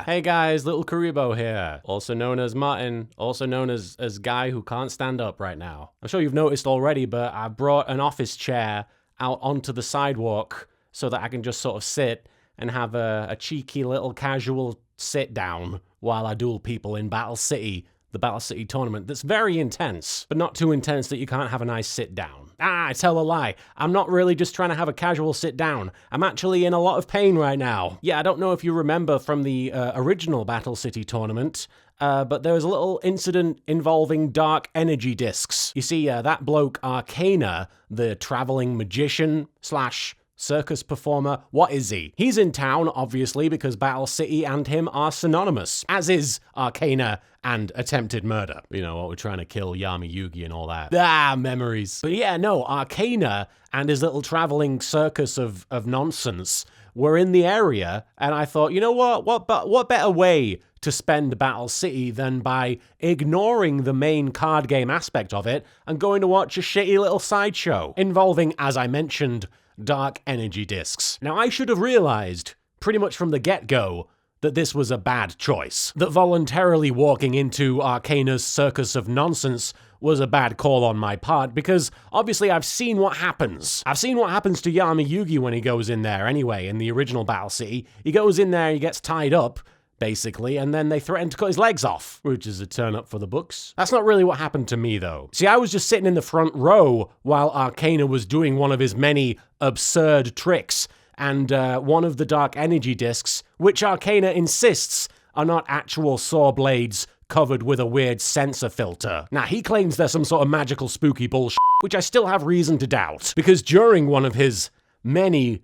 Hey guys, LittleKuriboh here, also known as Martin, also known as guy who can't stand up right now. I'm sure you've noticed already, but I brought an office chair out onto the sidewalk so that I can just sort of sit and have a cheeky little casual sit down while I duel people in Battle City, the Battle City tournament that's very intense, but not too intense that you can't have a nice sit down. I tell a lie. I'm not really just trying to have a casual sit down. I'm actually in a lot of pain right now. Yeah, I don't know if you remember from the original Battle City tournament, but there was a little incident involving dark energy discs. You see, that bloke Arcana, the traveling magician slash circus performer, what is he? He's in town, obviously, because Battle City and him are synonymous, as is Arcana and attempted murder. You know, what we're trying to kill Yami Yugi and all that. Memories. But yeah, no, Arcana and his little traveling circus of nonsense were in the area, and I thought, you know what better way to spend Battle City than by ignoring the main card game aspect of it and going to watch a shitty little sideshow involving, as I mentioned, dark energy discs. Now, I should have realized pretty much from the get-go that this was a bad choice. That voluntarily walking into Arcana's circus of nonsense was a bad call on my part, because obviously I've seen what happens. I've seen what happens to Yami Yugi when he goes in there anyway, in the original Battle City. He goes in there, he gets tied up, basically, and then they threaten to cut his legs off, which is a turn up for the books. That's not really what happened to me, though. See, I was just sitting in the front row while Arcana was doing one of his many absurd tricks, and one of the dark energy discs, which Arcana insists are not actual saw blades covered with a weird sensor filter. Now, he claims they're some sort of magical spooky bullshit, which I still have reason to doubt, because during one of his many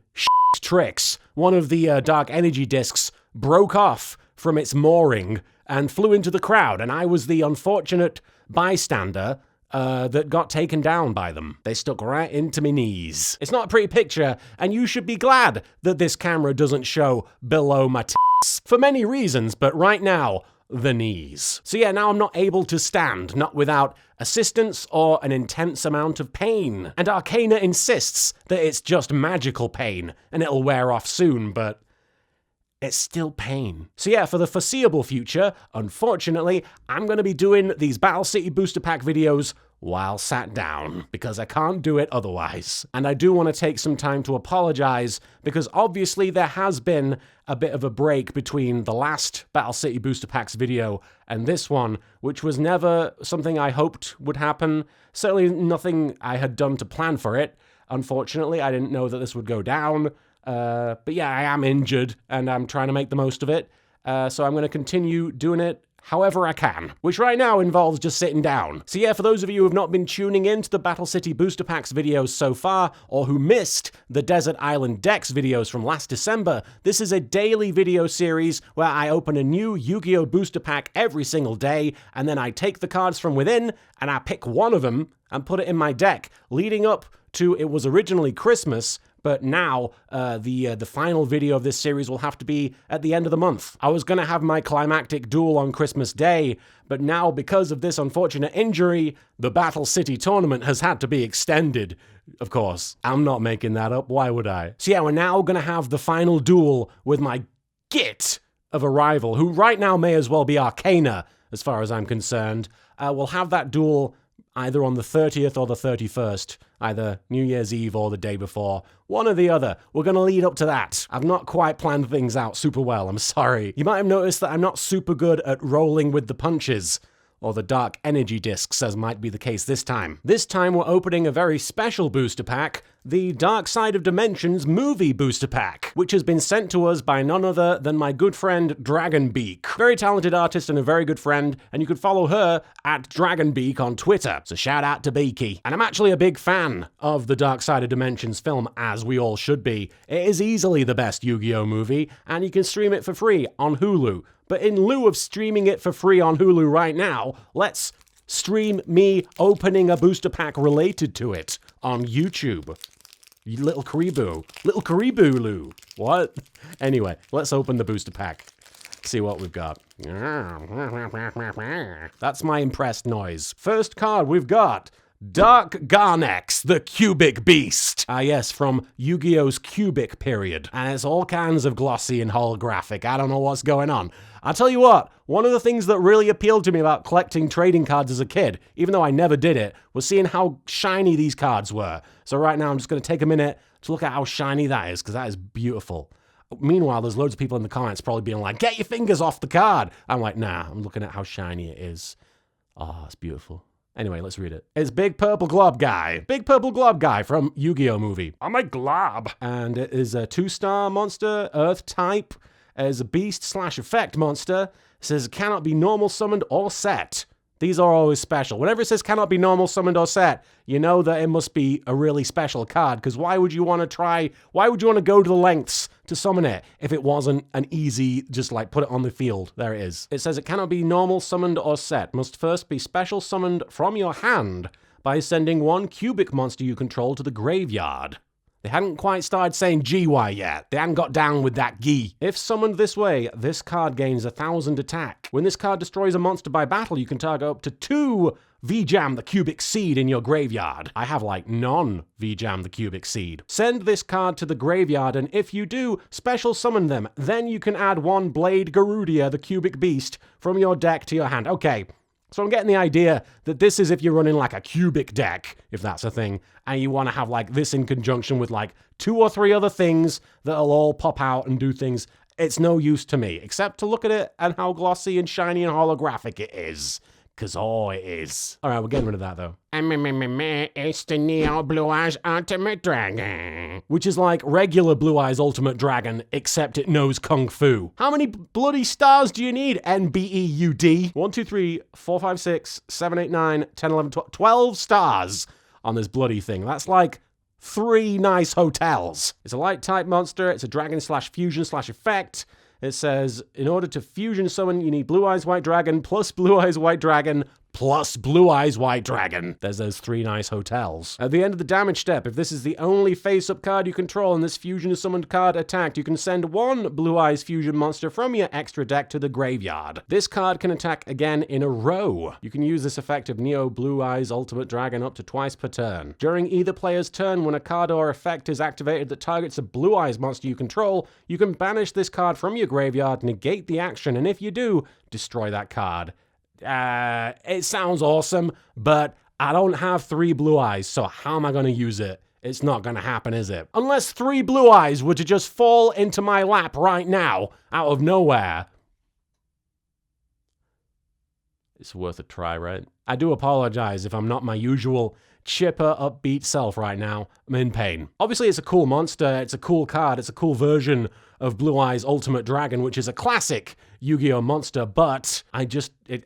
tricks, one of the dark energy discs broke off from its mooring and flew into the crowd, and I was the unfortunate bystander that got taken down by them. They stuck right into me knees. It's not a pretty picture, and you should be glad that this camera doesn't show below my tits. For many reasons, but right now, the knees. So yeah, now I'm not able to stand, not without assistance or an intense amount of pain. And Arcana insists that it's just magical pain, and it'll wear off soon, but it's still pain. So yeah, for the foreseeable future, unfortunately, I'm going to be doing these Battle City Booster Pack videos while sat down, because I can't do it otherwise. And I do want to take some time to apologize, because obviously there has been a bit of a break between the last Battle City Booster Packs video and this one, which was never something I hoped would happen. Certainly nothing I had done to plan for it. Unfortunately, I didn't know that this would go down. But yeah, I am injured, and I'm trying to make the most of it. So I'm going to continue doing it however I can, which right now involves just sitting down. So yeah, for those of you who have not been tuning in to the Battle City Booster Packs videos so far, or who missed the Desert Island Decks videos from last December, this is a daily video series where I open a new Yu-Gi-Oh! Booster Pack every single day, and then I take the cards from within, and I pick one of them and put it in my deck, leading up to, it was originally Christmas, but now the final video of this series will have to be at the end of the month. I was going to have my climactic duel on Christmas Day, but now because of this unfortunate injury, the Battle City tournament has had to be extended. Of course, I'm not making that up, why would I? So yeah, we're now going to have the final duel with my git of a rival, who right now may as well be Arcana, as far as I'm concerned. We'll have that duel either on the 30th or the 31st, either New Year's Eve or the day before. One or the other. We're going to lead up to that. I've not quite planned things out super well, I'm sorry. You might have noticed that I'm not super good at rolling with the punches, or the dark energy discs, as might be the case this time. This time we're opening a very special booster pack, the Dark Side of Dimensions movie booster pack, which has been sent to us by none other than my good friend Dragonbeak. Very talented artist and a very good friend, and you could follow her at Dragonbeak on Twitter. So shout out to Beaky. And I'm actually a big fan of the Dark Side of Dimensions film, as we all should be. It is easily the best Yu-Gi-Oh! Movie, and you can stream it for free on Hulu. But in lieu of streaming it for free on Hulu right now, let's stream me opening a booster pack related to it on YouTube. LittleKuriboh. LittleKuriboh. What? Anyway, let's open the booster pack. See what we've got. That's my impressed noise. First card we've got Dark Garnex, the Cubic Beast. Ah yes, from Yu-Gi-Oh's Cubic period. And it's all kinds of glossy and holographic. I don't know what's going on. I'll tell you what, one of the things that really appealed to me about collecting trading cards as a kid, even though I never did it, was seeing how shiny these cards were. So right now I'm just going to take a minute to look at how shiny that is, because that is beautiful. Meanwhile, there's loads of people in the comments probably being like, get your fingers off the card. I'm like, nah, I'm looking at how shiny it is. Oh, it's beautiful. Anyway, let's read it. It's Big Purple Glob Guy. Big Purple Glob Guy from Yu-Gi-Oh movie. I'm a glob. And it is a 2-star monster, Earth type. As a beast/effect monster. It says cannot be normal summoned or set. These are always special. Whenever it says cannot be normal summoned or set, you know that it must be a really special card, because why would you want to go to the lengths to summon it if it wasn't an easy, just like put it on the field? There it is. It says it cannot be normal summoned or set. Must first be special summoned from your hand by sending 1 cubic monster you control to the graveyard. They hadn't quite started saying GY yet. They hadn't got down with that gi. If summoned this way, this card gains 1,000 attack. When this card destroys a monster by battle, you can target up to 2 V-Jam the Cubic Seed in your graveyard. I have like none V-Jam the Cubic Seed. Send this card to the graveyard, and if you do, special summon them. Then you can add 1 Blade Garudia the Cubic Beast from your deck to your hand. Okay. So I'm getting the idea that this is if you're running like a cubic deck, if that's a thing, and you want to have like this in conjunction with like 2 or 3 other things that'll all pop out and do things. It's no use to me, except to look at it and how glossy and shiny and holographic it is. Because, oh, it is. All right, we're getting rid of that, though. It's the Neo Blue Eyes Ultimate Dragon. Which is like regular Blue Eyes Ultimate Dragon, except it knows Kung Fu. How many bloody stars do you need, NBEUD? 1, 2, 3, 4, 5, 6, 7, 8, 9, 10, 11, 12. 12 stars on this bloody thing. That's like 3 nice hotels. It's a light-type monster. It's a dragon/fusion/effect. It says, in order to fusion summon, you need Blue Eyes White Dragon plus Blue Eyes White Dragon plus Blue Eyes White Dragon. There's those 3 nice hotels. At the end of the damage step, if this is the only face-up card you control and this fusion summoned card attacked, you can send 1 Blue Eyes fusion monster from your extra deck to the graveyard. This card can attack again in a row. You can use this effect of Neo Blue Eyes Ultimate Dragon up to twice per turn. During either player's turn, when a card or effect is activated that targets a Blue Eyes monster you control, you can banish this card from your graveyard, negate the action, and if you do, destroy that card. It sounds awesome, but I don't have 3 Blue Eyes, so how am I going to use it? It's not going to happen, is it? Unless 3 Blue Eyes were to just fall into my lap right now, out of nowhere. It's worth a try, right? I do apologize if I'm not my usual chipper, upbeat self right now. I'm in pain. Obviously, it's a cool monster, it's a cool card, it's a cool version of Blue Eyes Ultimate Dragon, which is a classic Yu-Gi-Oh monster, but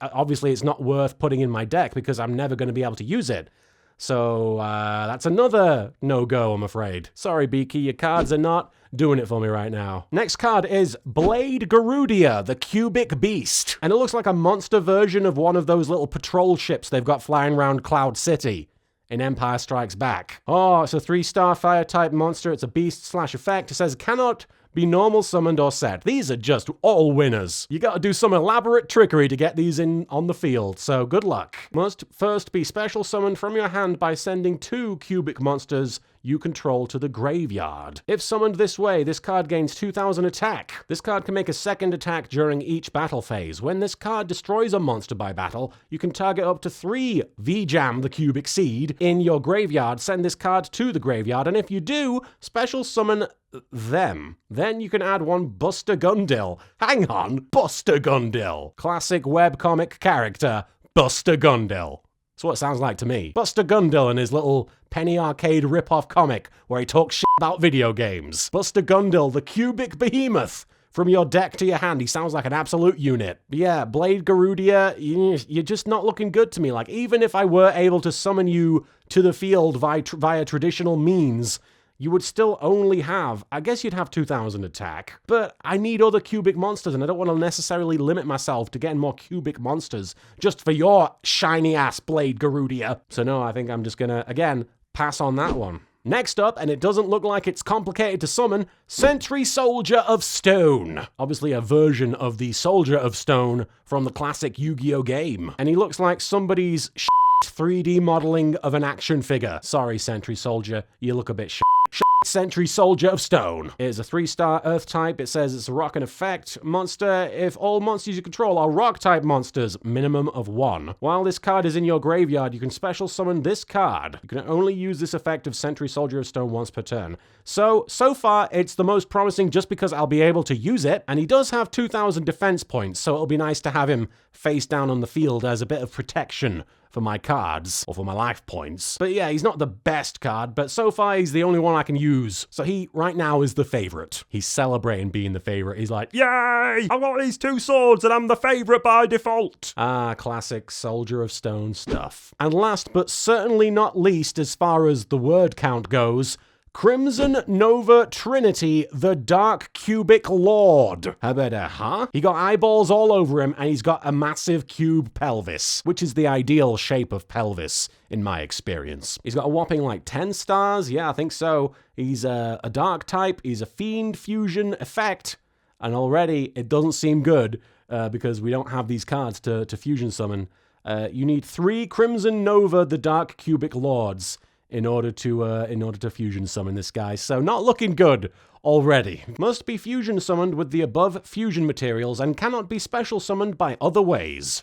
obviously it's not worth putting in my deck because I'm never going to be able to use it. So that's another no-go, I'm afraid. Sorry, Beaky, your cards are not doing it for me right now. Next card is Blade Garudia, the Cubic Beast. And it looks like a monster version of one of those little patrol ships they've got flying around Cloud City in Empire Strikes Back. Oh, it's a 3-star fire-type monster. It's a beast/effect. It says, cannot be normal summoned or set. These are just all winners. You gotta do some elaborate trickery to get these in on the field, so good luck. Must first be special summoned from your hand by sending 2 cubic monsters you control to the graveyard. If summoned this way, this card gains 2,000 attack. This card can make a second attack during each battle phase. When this card destroys a monster by battle, you can target up to 3 V-Jam the Cubic Seed in your graveyard. Send this card to the graveyard, and if you do, special summon them. Then you can add 1 Buster Gundil. Hang on, Buster Gundil. Classic webcomic character, Buster Gundil. That's what it sounds like to me. Buster Gundil and his little penny arcade rip-off comic where he talks shit about video games. Buster Gundil, the cubic behemoth. From your deck to your hand, he sounds like an absolute unit. But yeah, Blade Garudia, you're just not looking good to me. Like, even if I were able to summon you to the field via traditional means, you would still only have, I guess you'd have 2,000 attack, but I need other cubic monsters, and I don't want to necessarily limit myself to getting more cubic monsters just for your shiny-ass Blade Garudia. So no, I think I'm just gonna, again, pass on that one. Next up, and it doesn't look like it's complicated to summon, Sentry Soldier of Stone. Obviously a version of the Soldier of Stone from the classic Yu-Gi-Oh game. And he looks like somebody's 3D modeling of an action figure. Sorry, Sentry Soldier, you look a bit Sentry Soldier of Stone. It is a 3-star Earth type. It says it's a rock and effect monster. If all monsters you control are rock type monsters, minimum of 1. While this card is in your graveyard, you can special summon this card. You can only use this effect of Sentry Soldier of Stone once per turn. So far, it's the most promising just because I'll be able to use it, and he does have 2,000 defense points, so it'll be nice to have him face down on the field as a bit of protection for my cards, or for my life points. But yeah, he's not the best card, but so far he's the only one I can use. So he, right now, is the favorite. He's celebrating being the favorite. He's like, yay! I've got these 2 swords and I'm the favorite by default. Ah, classic Soldier of Stone stuff. And last but certainly not least, as far as the word count goes, Crimson Nova Trinity, the Dark Cubic Lord. How about that, huh? He got eyeballs all over him, and he's got a massive cube pelvis, which is the ideal shape of pelvis, in my experience. He's got a whopping, like, 10 stars. Yeah, I think so. He's a dark type. He's a Fiend Fusion effect. And already, it doesn't seem good, because we don't have these cards to fusion summon. You need 3 Crimson Nova, the Dark Cubic Lords, in order to fusion summon this guy. So not looking good already. Must be fusion summoned with the above fusion materials and cannot be special summoned by other ways.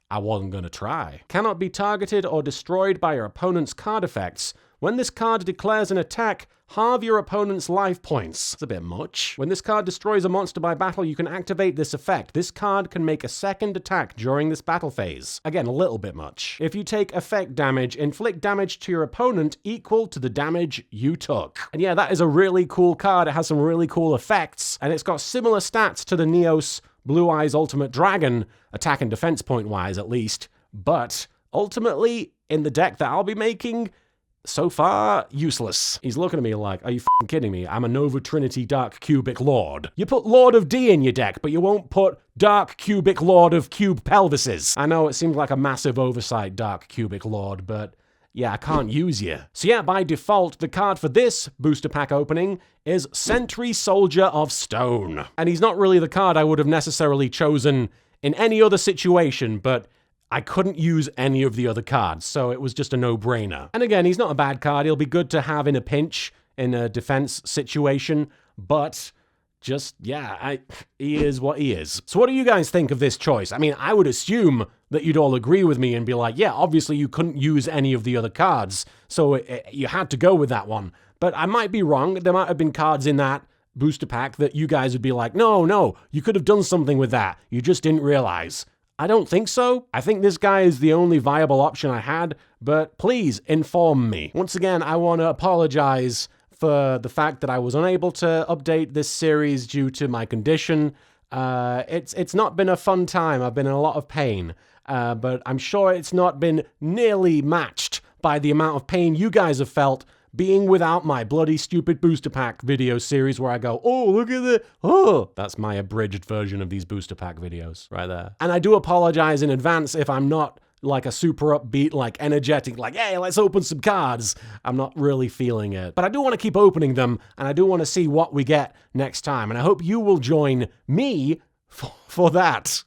I wasn't gonna try. Cannot be targeted or destroyed by your opponent's card effects. When this card declares an attack, halve your opponent's life points. That's a bit much. When this card destroys a monster by battle, you can activate this effect. This card can make a second attack during this battle phase. Again, a little bit much. If you take effect damage, inflict damage to your opponent equal to the damage you took. And yeah, that is a really cool card. It has some really cool effects, and it's got similar stats to the Neos Blue Eyes Ultimate Dragon, attack and defense point wise at least. But ultimately, in the deck that I'll be making, so far, useless. He's looking at me like, are you f***ing kidding me? I'm a Nova Trinity Dark Cubic Lord. You put Lord of D in your deck, but you won't put Dark Cubic Lord of Cube Pelvises. I know it seems like a massive oversight, Dark Cubic Lord, but yeah, I can't use you. So yeah, by default, the card for this booster pack opening is Sentry Soldier of Stone. And he's not really the card I would have necessarily chosen in any other situation, but I couldn't use any of the other cards, so it was just a no-brainer. And again, he's not a bad card. He'll be good to have in a pinch, in a defense situation, but just, yeah, he is what he is. So what do you guys think of this choice? I mean, I would assume that you'd all agree with me and be like, yeah, obviously you couldn't use any of the other cards, so you had to go with that one. But I might be wrong. There might have been cards in that booster pack that you guys would be like, no, you could have done something with that. You just didn't realize. I don't think so. I think this guy is the only viable option I had, but please inform me. Once again, I want to apologize for the fact that I was unable to update this series due to my condition. It's not been a fun time. I've been in a lot of pain, but I'm sure it's not been nearly matched by the amount of pain you guys have felt being without my bloody stupid booster pack video series where I go, oh, look at it, oh. That's my abridged version of these booster pack videos right there. And I do apologize in advance if I'm not like a super upbeat, like energetic, like, hey, let's open some cards. I'm not really feeling it. But I do want to keep opening them, and I do want to see what we get next time. And I hope you will join me for that.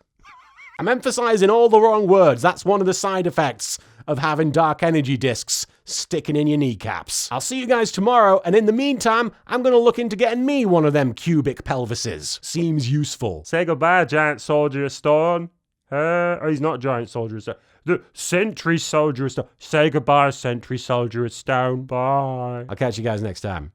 I'm emphasizing all the wrong words. That's one of the side effects of having dark energy discs sticking in your kneecaps. I'll see you guys tomorrow, and in the meantime, I'm gonna look into getting me one of them cubic pelvises. Seems useful. Say goodbye, Giant Soldier of Stone. Oh, he's not Giant Soldier of Stone. The Sentry Soldier of Stone. Say goodbye, Sentry Soldier of Stone. Bye. I'll catch you guys next time.